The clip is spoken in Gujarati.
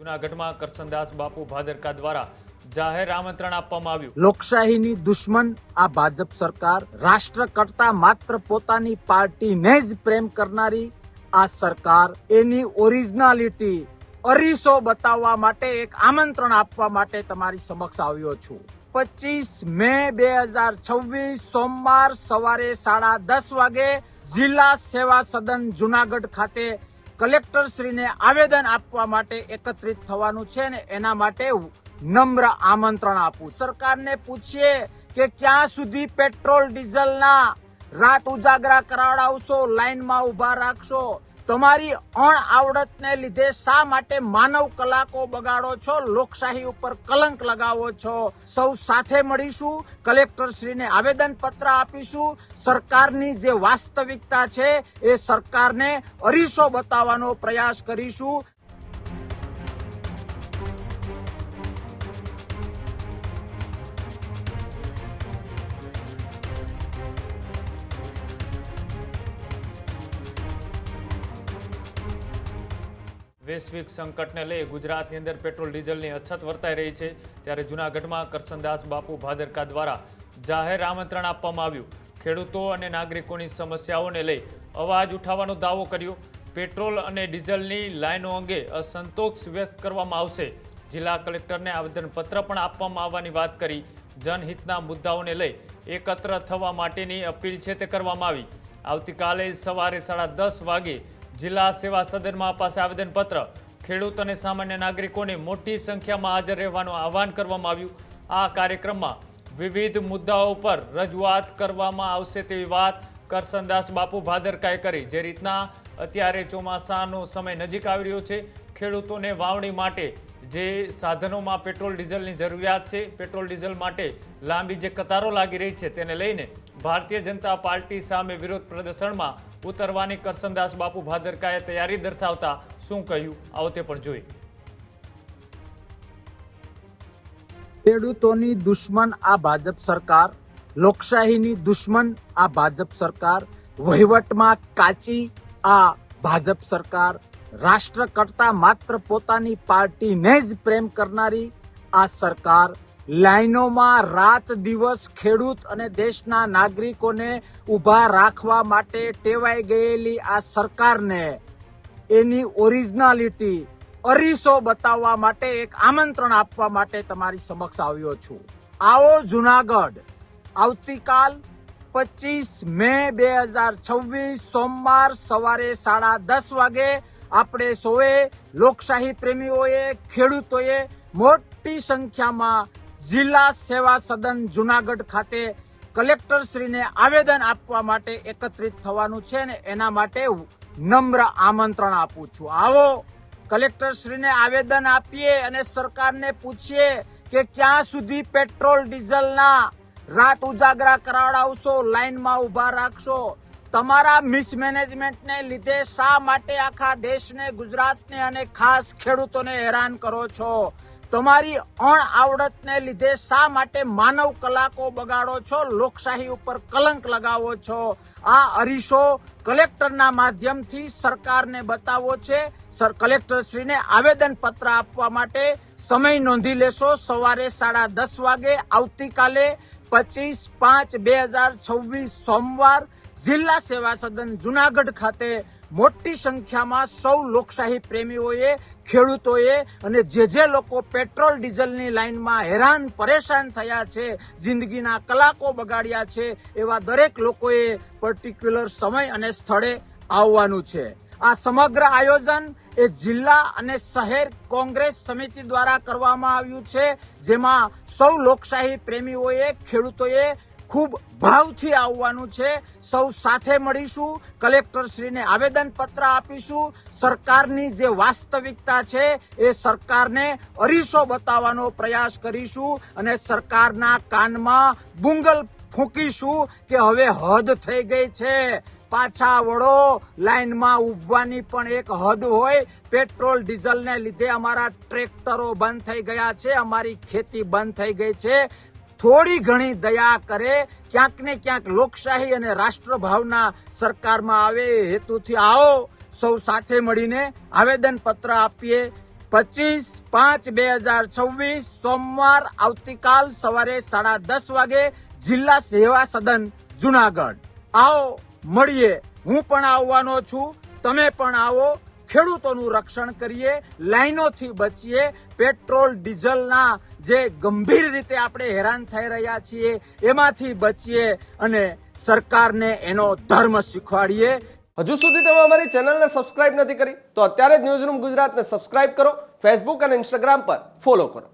જૂનાગઢમાં કરસનદાસ બાપુ ભાદરકા દ્વારા જાહેર આમંત્રણ આપવામાં આવ્યું। લોકશાહીની દુશ્મન આ ભાજપ સરકાર, રાષ્ટ્ર કરતા માત્ર પોતાની પાર્ટીને જ પ્રેમ કરનારી આ સરકાર એની ઓરિજિનાલિટી અરીસો બતાવવા માટે એક આમંત્રણ આપવા માટે તમારી સમક્ષ આવ્યો છું। 25 મે 2026 સોમવાર સવારે 10:30 વાગે જિલ્લા સેવા સદન જૂનાગઢ ખાતે કલેક્ટર શ્રીને આવેદન આપવા માટે એકત્રિત થવાનું છે ને એના માટે નમ્ર આમંત્રણ આપું। સરકારને પૂછીએ કે ક્યાં સુધી પેટ્રોલ ડીઝલના રાત ઉજાગરા કરાવડાવશો, લાઈનમાં ઉભા રાખશો? તમારી અણઆવડતને લીધે શા માટે માનવ કલાકો બગાડો છો, લોકશાહી ઉપર કલંક લગાવો છો? સૌ સાથે મળીશું, કલેક્ટર શ્રીને આવેદન પત્ર આપીશું। સરકારની જે વાસ્તવિકતા છે એ સરકારને અરીસો બતાવવાનો પ્રયાસ કરીશું। વૈશ્વિક સંકટને લઈ ગુજરાતની અંદર પેટ્રોલ ડીઝલની અછત વર્તાઈ રહી છે, ત્યારે જૂનાગઢમાં કરસનદાસ બાપુ ભાદરકા દ્વારા જાહેર આમંત્રણ આપવામાં આવ્યું। ખેડૂતો અને નાગરિકોની સમસ્યાઓને લઈ અવાજ ઉઠાવવાનો દાવો કર્યો। પેટ્રોલ અને ડીઝલની લાઈનો અંગે અસંતોષ વ્યક્ત કરવામાં આવશે। જિલ્લા કલેક્ટરને આવેદનપત્ર પણ આપવામાં આવવાની વાત કરી। જનહિતના મુદ્દાઓને લઈ એકત્ર થવા માટેની અપીલ છે તે કરવામાં આવી। આવતીકાલે સવારે 10:30 વાગે જિલ્લા સેવા સદનમાં અપાશે આવેદનપત્ર। ખેડૂત અને સામાન્ય નાગરિકોને મોટી સંખ્યામાં હાજર રહેવાનું આહવાન કરવામાં આવ્યું। આ કાર્યક્રમમાં વિવિધ મુદ્દાઓ પર રજૂઆત કરવામાં આવશે તેવી વાત કરસનદાસ બાપુ ભાદરકાએ કરી। જે રીતના અત્યારે ચોમાસાનો સમય નજીક આવી રહ્યો છે, ખેડૂતોને વાવણી માટે જે સાધનોમાં પેટ્રોલ ડીઝલની જરૂરિયાત છે, પેટ્રોલ ડીઝલ માટે લાંબી જે કતારો લાગી રહી છે તેને લઈને ભારતીય જનતા પાર્ટી સામે વિરોધ પ્રદર્શનમાં ઉતરવાની કરસનદાસ બાપુ ભાદરકાએ તૈયારી દર્શાવતા શું કહ્યું, આવો તે પણ જોઈએ। ખેડૂતોની દુશ્મન આ ભાજપ સરકાર, લોકશાહીની દુશ્મન આ ભાજપ સરકાર, વહીવટમાં કાચી આ ભાજપ સરકાર, રાષ્ટ્ર કરતા માત્ર પોતાની પાર્ટીને જ પ્રેમ કરનારી આ સરકાર, લાઈનોમાં રાત દિવસ ખેડૂત અને દેશના નાગરિકોને ઊભા રાખવા માટે ટેવાઈ ગયેલી આ સરકારને એની ઓરિજિનાલિટી અરીસો બતાવવા માટે એક આમંત્રણ આપવા માટે તમારી સમક્ષ આવ્યો છું। આવો જૂનાગઢ, આવતીકાલ 25 મે 2026 સોમવાર સવારે 10:30 વાગે આપણે સૌએ લોકશાહી પ્રેમીઓએ, ખેડૂતોએ મોટી સંખ્યામાં જિલ્લા સેવા સદન જૂનાગઢ ખાતે કલેક્ટર શ્રીને આવેદન આપવા માટે એકત્રિત થવાનું છે ને એના માટે નમ્ર આમંત્રણ આપું છું। આવો કલેક્ટર શ્રીને આવેદન આપીએ અને સરકારને પૂછીએ કે ક્યાં સુધી પેટ્રોલ ડીઝલના રાત ઉજાગરા કરાવડાવશો, લાઈનમાં ઉભા રાખશો? તમારા મિસમેનેજમેન્ટને લીધે શા માટે આખા દેશને, ગુજરાતને અને ખાસ ખેડૂતોને હેરાન કરો છો? તમારી અણઆવડતને લીધે શા માટે માનવ કલાકો બગાડો છો, લોકશાહી ઉપર કલંક લગાવો છો? આ અરીસો કલેક્ટરના માધ્યમથી સરકારને બતાવો છે। કલેક્ટર શ્રીને આવેદન પત્ર આપવા માટે સમય નોંધી લેશો। સવારે 10:30 વાગે આવતીકાલે 25/5/2026 સોમવાર જિલ્લા સેવા સદન જૂનાગઢ ખાતે મોટી સંખ્યામાં સૌ લોકશાહી પ્રેમીઓએ, ખેડૂતોએ અને જે લોકો પેટ્રોલ ડીઝલની લાઈનમાં હેરાન પરેશાન થયા છે, જિંદગીના કલાકો બગાડ્યા છે, એવા દરેક લોકોએ પર્ટિક્યુલર સમય અને સ્થળે આવવાનું છે। આ સમગ્ર આયોજન એ જિલ્લા અને શહેર કોંગ્રેસ સમિતિ દ્વારા કરવામાં આવ્યું છે, જેમાં સૌ લોકશાહી પ્રેમીઓએ, ખેડૂતોએ ખૂબ ભાવથી આવવાનું છે। સૌ સાથે મળીશું, કલેક્ટર શ્રીને આવેદન પત્ર આપીશું। સરકારની જે વાસ્તવિકતા છે એ સરકારને અરીસો બતાવવાનો પ્રયાસ કરીશું અને સરકારના કાનમાં બુંગલ ફૂંકીશું કે હવે હદ થઈ ગઈ છે, પાછા વળો, લાઈનમાં ઉભવાની પણ એક હદ હોય। પેટ્રોલ ડીઝલને લીધે અમારા ટ્રેક્ટરો બંધ થઈ ગયા છે, અમારી ખેતી બંધ થઈ ગઈ છે। થોડી ઘણી દયા કરે, ક્યાંક ને ક્યાંક લોકશાહી અને રાષ્ટ્રભાવના સરકારમાં આવે એ હેતુથી આવો, સૌ સાથે મળીને આવેદન પત્ર આપીએ। 25 5/2026 સોમવાર આવતીકાલ સવારે 10:30 વાગે જિલ્લા સેવા સદન જુનાગઢ. આવો મળીએ. હું પણ આવવાનો છું, તમે પણ આવો. ખેડૂતોનું રક્ષણ કરીએ, લાઈનોથી બચીએ, પેટ્રોલ ડીઝલના જે ગંભીર રીતે આપણે હેરાન થઈ રહ્યા છીએ એમાંથી બચીએ અને સરકારને એનો ધર્મ શીખવાડીએ. હજુ સુધી તમે અમારી ચેનલને સબસ્ક્રાઇબ નથી કરી તો અત્યારે જ ન્યૂઝરૂમ ગુજરાતને સબસ્ક્રાઇબ કરો, ફેસબુક અને ઇન્સ્ટાગ્રામ પર ફોલો કરો.